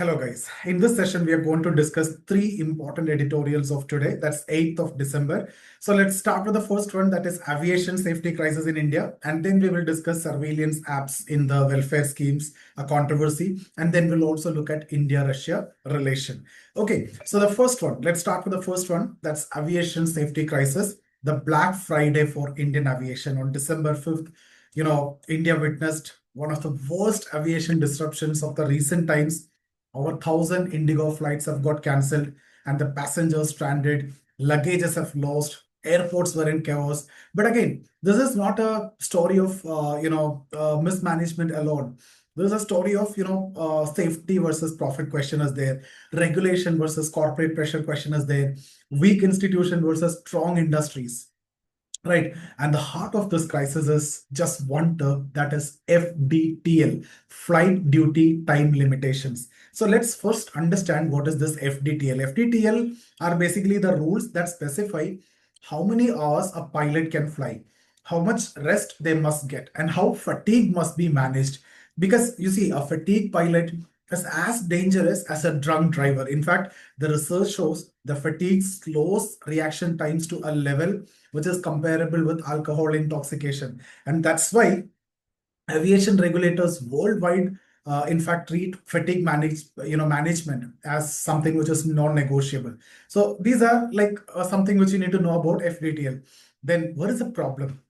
Hello guys, in this session we are going to discuss three important editorials of today. That's 8th of December. So let's start with the first one, that is aviation safety crisis in India, and then we will discuss surveillance apps in the welfare schemes, a controversy, and then we'll also look at India-Russia relation. Okay, so the first one, let's start with the first one, that's aviation safety crisis, the Black Friday for Indian aviation. On December 5th, India witnessed one of the worst aviation disruptions of the recent times. Over 1,000 Indigo flights have got cancelled and the passengers stranded, luggages have lost, airports were in chaos. But again, this is not a story of, mismanagement alone. This is a story of, safety versus profit question is there, regulation versus corporate pressure question is there, weak institution versus strong industries. Right. And the heart of this crisis is just one term, that is FDTL, flight duty time limitations. So let's first understand what is this FDTL. FDTL are basically the rules that specify how many hours a pilot can fly, how much rest they must get, and how fatigue must be managed. Because you see, a fatigue pilot is as dangerous as a drunk driver. In fact, the research shows the fatigue slows reaction times to a level which is comparable with alcohol intoxication. And that's why aviation regulators worldwide, in fact, treat fatigue management as something which is non-negotiable. So these are like something which you need to know about FDTL. Then what is the problem?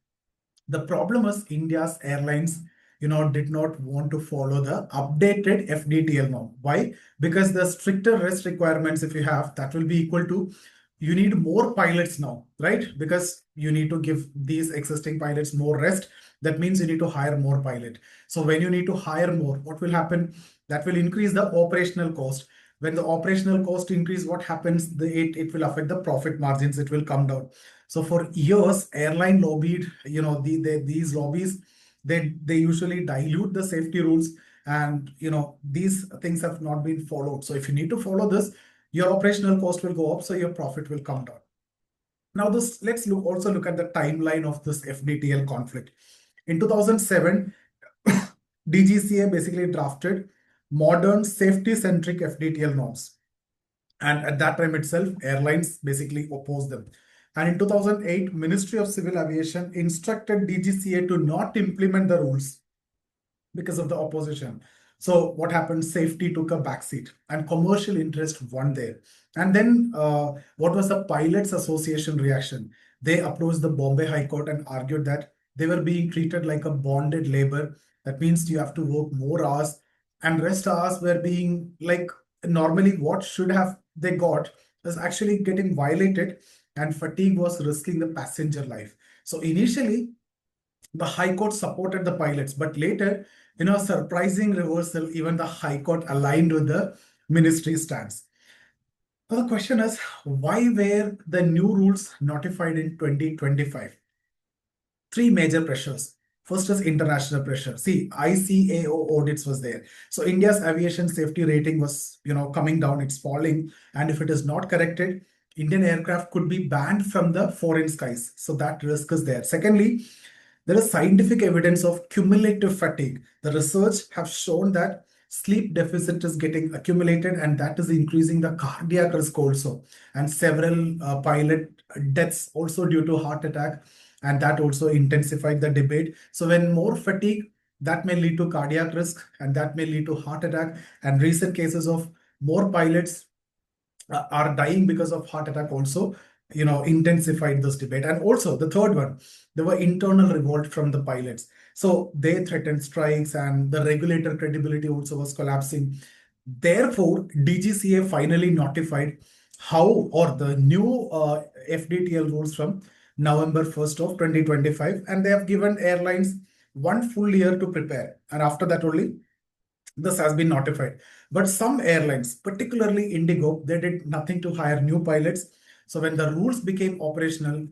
The problem is India's airlines did not want to follow the updated FDTL norm. Why? Because the stricter rest requirements, if you have, that will be equal to, you need more pilots now, right? Because you need to give these existing pilots more rest. That means you need to hire more pilot. So when you need to hire more, what will happen? That will increase the operational cost. When the operational cost increase, what happens? It will affect the profit margins. It will come down. So for years, airline lobbied, these lobbies, they usually dilute the safety rules, and these things have not been followed. So if you need to follow this, your operational cost will go up, so your profit will come down. Now let's also look at the timeline of this FDTL conflict. In 2007, DGCA basically drafted modern safety-centric FDTL norms. And at that time itself, airlines basically opposed them. And in 2008, Ministry of Civil Aviation instructed DGCA to not implement the rules because of the opposition. So what happened? Safety took a backseat and commercial interest won there. And then what was the Pilots Association reaction? They approached the Bombay High Court and argued that they were being treated like a bonded labor. That means you have to work more hours, and rest hours were being like, normally what should have they got is actually getting violated, and fatigue was risking the passenger life. So initially, the High Court supported the pilots, but later, surprising reversal, even the High Court aligned with the ministry stance. Now the question is, why were the new rules notified in 2025? Three major pressures. First is international pressure. See, ICAO audits was there. So India's aviation safety rating was, coming down, it's falling. And if it is not corrected, Indian aircraft could be banned from the foreign skies. So that risk is there. Secondly, there is scientific evidence of cumulative fatigue. The research have shown that sleep deficit is getting accumulated, and that is increasing the cardiac risk also. And several pilot deaths also due to heart attack, and that also intensified the debate. So when more fatigue, that may lead to cardiac risk, and that may lead to heart attack. And recent cases of more pilots are dying because of heart attack also, intensified this debate. And also the third one, there were internal revolt from the pilots. So they threatened strikes, and the regulator credibility also was collapsing. Therefore, DGCA finally notified how, or the new FDTL rules from November 1st of 2025, and they have given airlines 1 full year to prepare. And after that only, this has been notified. But some airlines, particularly Indigo, they did nothing to hire new pilots. So when the rules became operational,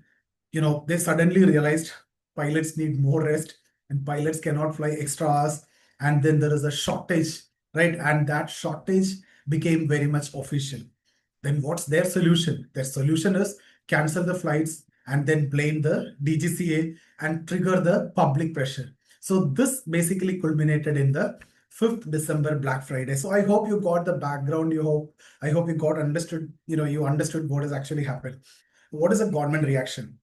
they suddenly realized pilots need more rest and pilots cannot fly extra hours. And then there is a shortage, right? And that shortage became very much official. Then what's their solution? Their solution is cancel the flights and then blame the DGCA and trigger the public pressure. So this basically culminated in the 5th December, Black Friday. So I hope you got the background. I hope you got understood, you understood what has actually happened. What is a government reaction?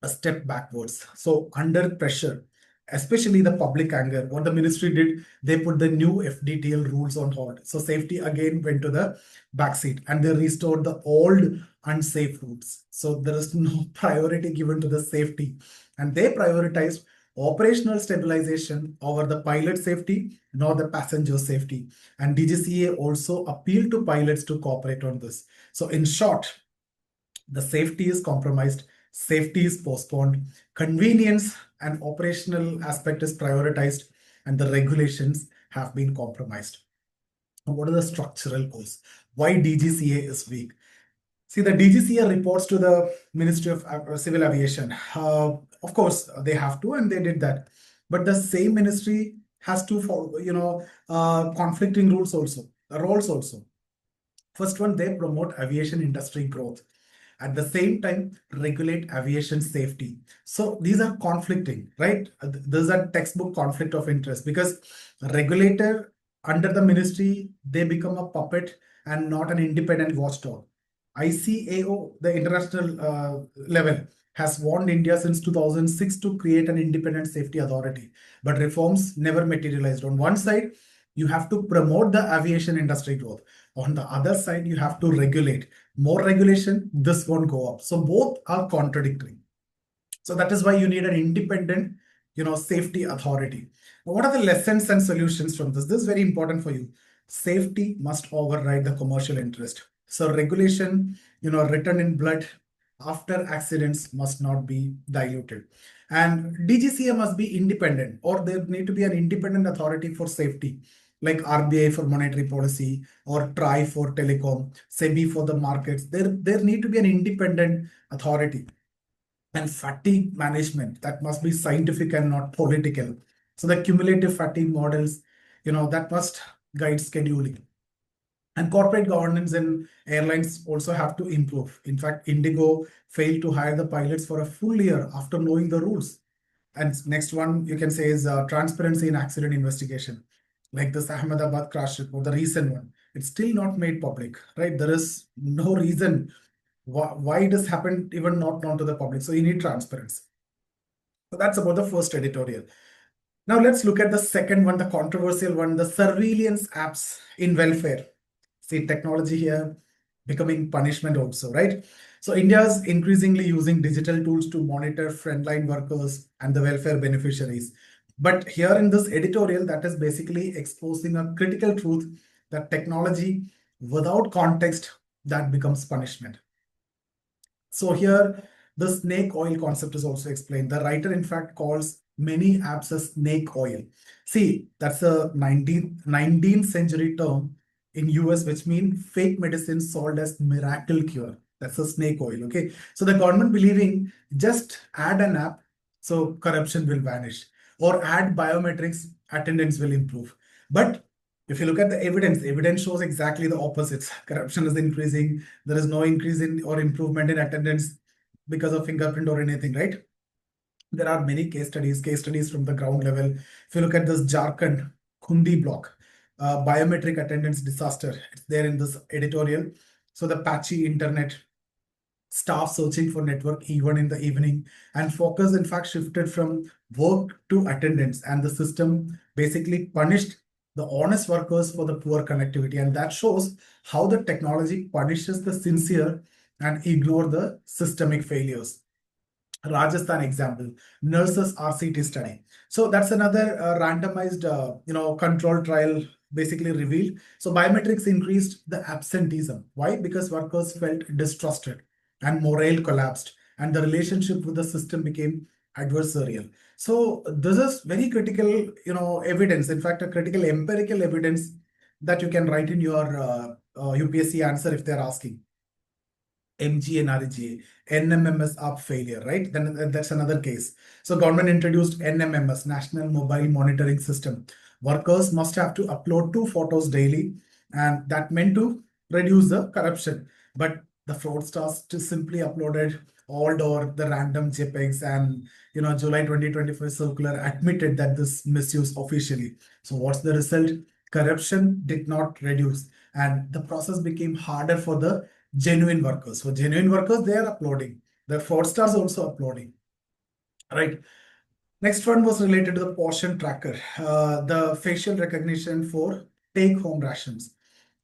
A step backwards. So under pressure, especially the public anger, what the ministry did, they put the new FDTL rules on hold. So safety again went to the backseat and they restored the old unsafe routes. So there is no priority given to the safety and they prioritized operational stabilization over the pilot safety, nor the passenger safety. And DGCA also appealed to pilots to cooperate on this. So in short, the safety is compromised, safety is postponed, convenience and operational aspect is prioritized, and the regulations have been compromised. What are the structural cause? Why DGCA is weak? See, the DGCA reports to the Ministry of Civil Aviation. Of course, they have to, and they did that. But the same ministry has to follow, conflicting rules also, roles also. First one, they promote aviation industry growth. At the same time, regulate aviation safety. So these are conflicting, right? Those are textbook conflict of interest because a regulator under the ministry, they become a puppet and not an independent watchdog. ICAO, the international level, has warned India since 2006 to create an independent safety authority, but reforms never materialized. On one side, you have to promote the aviation industry growth. On the other side, you have to regulate. More regulation, this won't go up. So both are contradictory. So that is why you need an independent, safety authority. Now, what are the lessons and solutions from this? This is very important for you. Safety must override the commercial interest. So regulation, written in blood after accidents must not be diluted. And DGCA must be independent, or there need to be an independent authority for safety, like RBI for monetary policy or TRAI for telecom, SEBI for the markets. There need to be an independent authority. And fatigue management, that must be scientific and not political. So the cumulative fatigue models, that must guide scheduling. And corporate governance in airlines also have to improve. In fact, Indigo failed to hire the pilots for a full year after knowing the rules. And next one you can say is transparency in accident investigation, like this Ahmedabad crash report, the recent one. It's still not made public, right? There is no reason why it has happened, even not known to the public. So you need transparency. So that's about the first editorial. Now let's look at the second one, the controversial one, the surveillance apps in welfare. See, technology here becoming punishment also, right? So India is increasingly using digital tools to monitor frontline workers and the welfare beneficiaries. But here in this editorial, that is basically exposing a critical truth that technology without context, that becomes punishment. So here, the snake oil concept is also explained. The writer, in fact, calls many apps as snake oil. See, that's a 19th century term in US, which means fake medicine sold as miracle cure. That's a snake oil, okay? So the government believing just add an app, so corruption will vanish. Or add biometrics, attendance will improve. But if you look at the evidence shows exactly the opposites. Corruption is increasing. There is no increase in or improvement in attendance because of fingerprint or anything, right? There are many case studies from the ground level. If you look at this Jharkhand Khundi block, biometric attendance disaster, it's there in this editorial. So the patchy internet, staff searching for network even in the evening, and focus in fact shifted from work to attendance, and the system basically punished the honest workers for the poor connectivity. And that shows how the technology punishes the sincere and ignore the systemic failures. Rajasthan example, nurses RCT study. So that's another randomized, control trial basically revealed. So biometrics increased the absenteeism. Why? Because workers felt distrusted and morale collapsed and the relationship with the system became adversarial. So this is very critical, evidence. In fact, a critical empirical evidence that you can write in your UPSC answer if they're asking. MG and RGA, NMMS app failure, right? Then that's another case. So government introduced NMMS, National Mobile Monitoring System. Workers must have to upload 2 photos daily, and that meant to reduce the corruption. But the fraudsters just simply uploaded or the random JPEGs, and July 2025 circular admitted that this misuse officially. So what's the result? Corruption did not reduce, and the process became harder for the genuine workers. For genuine workers, they are uploading. The fraudsters also uploading, right? Next one was related to the portion tracker, the facial recognition for take-home rations.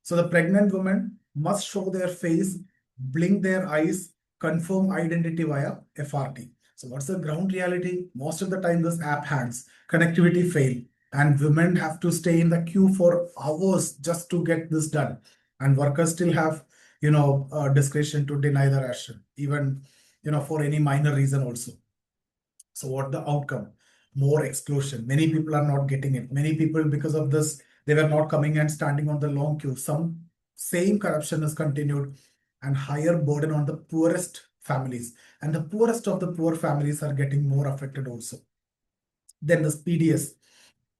So the pregnant woman must show their face, blink their eyes, confirm identity via FRT. So what's the ground reality? Most of the time this app hangs, connectivity fail, and women have to stay in the queue for hours just to get this done. And workers still have, discretion to deny the ration, even, for any minor reason also. So what the outcome? More exclusion. Many people are not getting it. Many people, because of this, they were not coming and standing on the long queue. Some same corruption is continued, and higher burden on the poorest families. And the poorest of the poor families are getting more affected also. Then this PDS,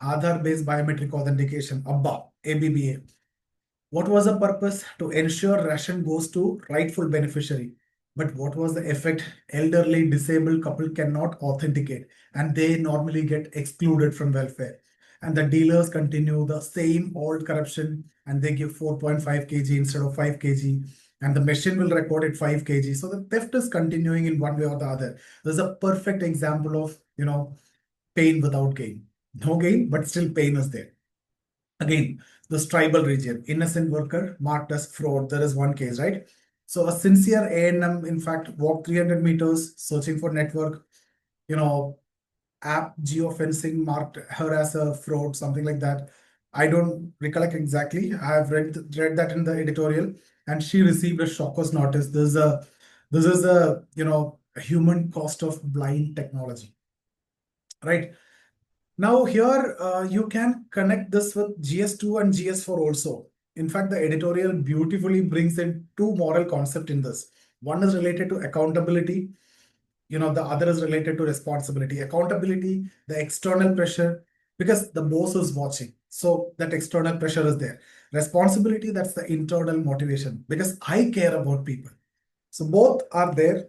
Aadhaar-based biometric authentication, ABBA. What was the purpose? To ensure ration goes to rightful beneficiary. But what was the effect? Elderly, disabled couple cannot authenticate, and they normally get excluded from welfare. And the dealers continue the same old corruption, and they give 4.5 kg instead of 5 kg, and the machine will record it 5 kg. So the theft is continuing in one way or the other. This is a perfect example of, pain without gain. No gain, but still pain is there. Again, this tribal region, innocent worker marked as fraud. There is one case, right? So a sincere A&M, in fact, walked 300 meters searching for network, app geofencing marked her as a fraud, something like that. I don't recollect exactly. I have read that in the editorial, and she received a shocker's notice. This is a human cost of blind technology, right? Now here you can connect this with GS2 and GS4 also. In fact, the editorial beautifully brings in two moral concepts in this. One is related to accountability, the other is related to responsibility. Accountability, the external pressure, because the boss is watching. So that external pressure is there. Responsibility, that's the internal motivation, because I care about people. So both are there.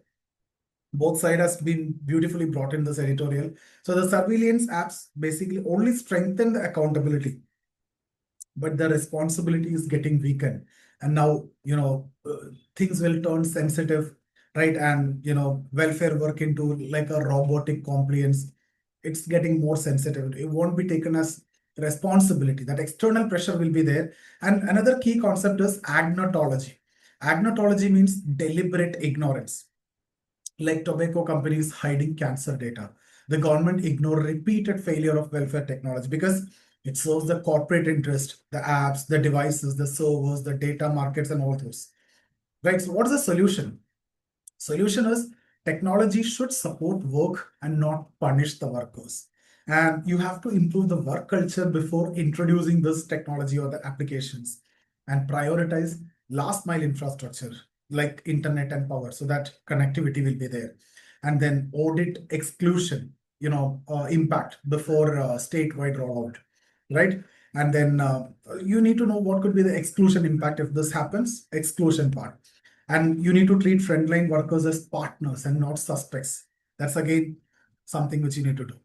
Both sides has been beautifully brought in this editorial. So the surveillance apps basically only strengthen the accountability, but the responsibility is getting weakened. And now, things will turn sensitive, right? And, welfare work into like a robotic compliance. It's getting more sensitive. It won't be taken as responsibility. That external pressure will be there. And another key concept is agnotology. Agnotology means deliberate ignorance, like tobacco companies hiding cancer data. The government ignore repeated failure of welfare technology because it serves the corporate interest, the apps, the devices, the servers, the data markets, and all those. Right. So what is the solution? Solution is technology should support work and not punish the workers. And you have to improve the work culture before introducing this technology or the applications, and prioritize last mile infrastructure like internet and power so that connectivity will be there. And then audit exclusion, impact before statewide rollout, right? And then you need to know what could be the exclusion impact if this happens, exclusion part. And you need to treat frontline workers as partners and not suspects. That's again something which you need to do.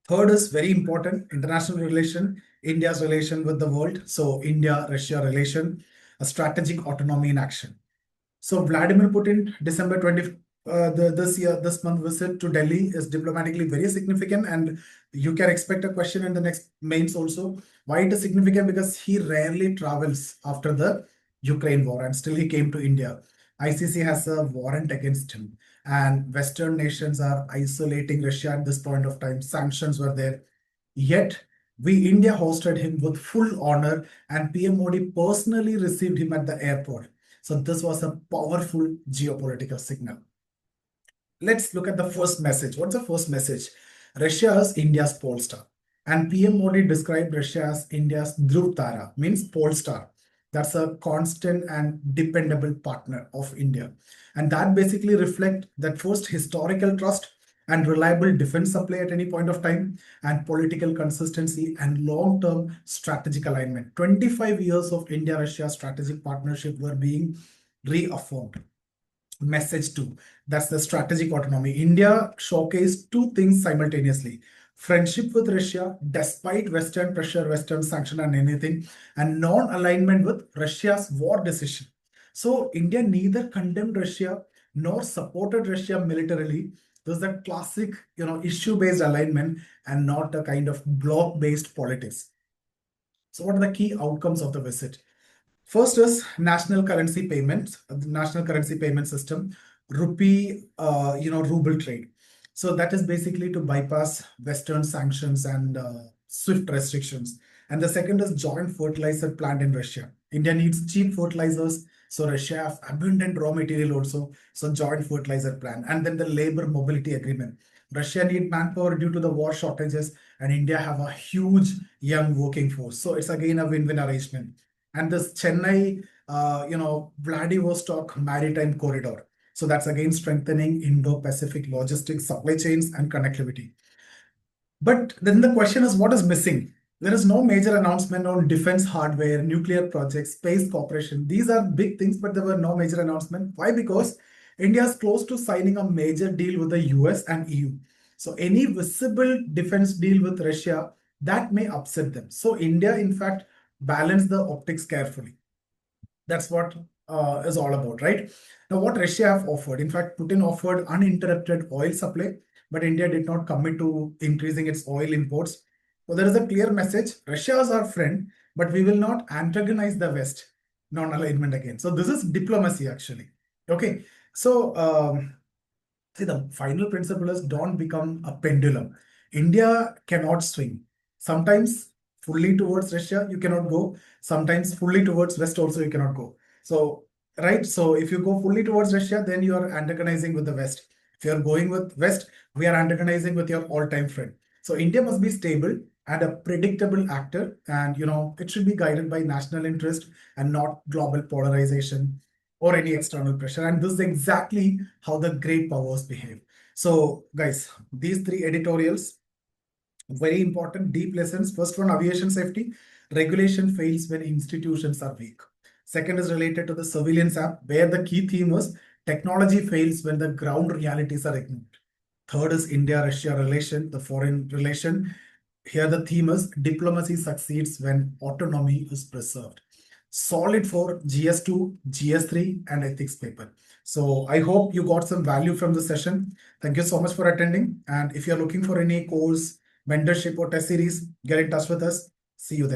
Third is very important, international relation, India's relation with the world. So India-Russia relation, a strategic autonomy in action. So Vladimir Putin, December 20, this month visit to Delhi is diplomatically very significant, and you can expect a question in the next mains also. Why it is significant? Because he rarely travels after the Ukraine war, and still he came to India. ICC has a warrant against him, and Western nations are isolating Russia at this point of time. Sanctions were there, yet we India hosted him with full honor, and PM Modi personally received him at the airport. So this was a powerful geopolitical signal. Let's look at the first message. What's the first message? Russia is India's Polestar. And PM Modi described Russia as India's Dhruv Tara, means Polestar. That's a constant and dependable partner of India. And that basically reflects that first historical trust and reliable defense supply at any point of time, and political consistency and long-term strategic alignment. 25 years of India-Russia strategic partnership were being reaffirmed. message two. That's the strategic autonomy. India showcased two things simultaneously: friendship with Russia, despite Western pressure, Western sanction, and anything, and non alignment with Russia's war decision. So, India neither condemned Russia nor supported Russia militarily. There's that classic, issue based alignment and not a kind of bloc based politics. So, what are the key outcomes of the visit? First is national currency payments, the national currency payment system, rupee, ruble trade. So that is basically to bypass Western sanctions and SWIFT restrictions. And the second is joint fertilizer plant in Russia. India needs cheap fertilizers, so Russia have abundant raw material also. So joint fertilizer plant, and then the labor mobility agreement. Russia need manpower due to the war shortages, and India have a huge young working force. So it's again a win-win arrangement. And this Chennai, Vladivostok maritime corridor. So that's again strengthening Indo-Pacific logistics, supply chains, and connectivity. But then the question is, what is missing? There is no major announcement on defense hardware, nuclear projects, space cooperation. These are big things, but there were no major announcement. Why? Because India is close to signing a major deal with the US and EU. So any visible defense deal with Russia, that may upset them. So India, in fact, balanced the optics carefully. That's what is all about, right? Now, what Russia have offered, in fact, Putin offered uninterrupted oil supply, but India did not commit to increasing its oil imports. So there is a clear message: Russia is our friend, but we will not antagonize the West. Non-alignment again. So this is diplomacy, actually. Okay. So see, the final principle is don't become a pendulum. India cannot swing. Sometimes fully towards Russia, you cannot go. Sometimes fully towards West also, you cannot go. So, right. So if you go fully towards Russia, then you are antagonizing with the West. If you are going with West, we are antagonizing with your all-time friend. So India must be stable and a predictable actor. And, it should be guided by national interest and not global polarization or any external pressure. And this is exactly how the great powers behave. So, guys, these three editorials, very important, deep lessons. First one, aviation safety. Regulation fails when institutions are weak. Second is related to the surveillance app, where the key theme was technology fails when the ground realities are ignored. Third is India-Russia relation, the foreign relation. Here the theme is diplomacy succeeds when autonomy is preserved. Solid for GS2, GS3, and ethics paper. So I hope you got some value from the session. Thank you so much for attending. And if you're looking for any course, mentorship, or test series, get in touch with us. See you there.